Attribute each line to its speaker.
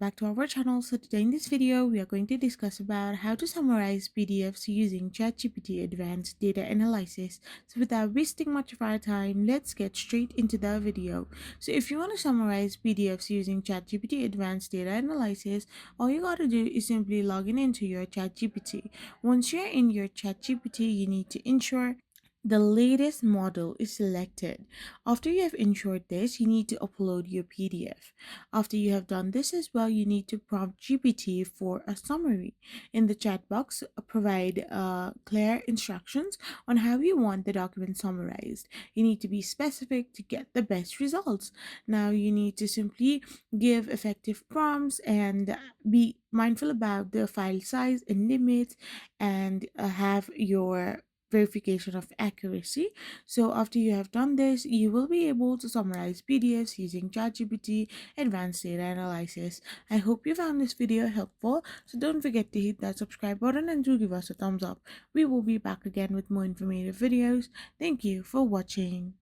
Speaker 1: back to our channel. So today in this video we are going to discuss about how to summarize PDFs using ChatGPT advanced data analysis. So without wasting much of our time, let's get straight into the video. So if you want to summarize PDFs using ChatGPT advanced data analysis, all you got to do is simply log in into your ChatGPT. Once you're in your ChatGPT, you need to ensure the latest model is selected. After you have ensured this, you need to upload your PDF. After you have done this as well, you need to prompt GPT for a summary. In the chat box, provide clear instructions on how you want the document summarized. You need to be specific to get the best results. Now, you need to simply give effective prompts and be mindful about the file size and limits, and have your verification of accuracy. So after you have done this, you will be able to summarize PDFs using ChatGPT advanced data analysis. I hope you found this video helpful. So don't forget to hit that subscribe button and do give us a thumbs up. We will be back again with more informative videos. Thank you for watching.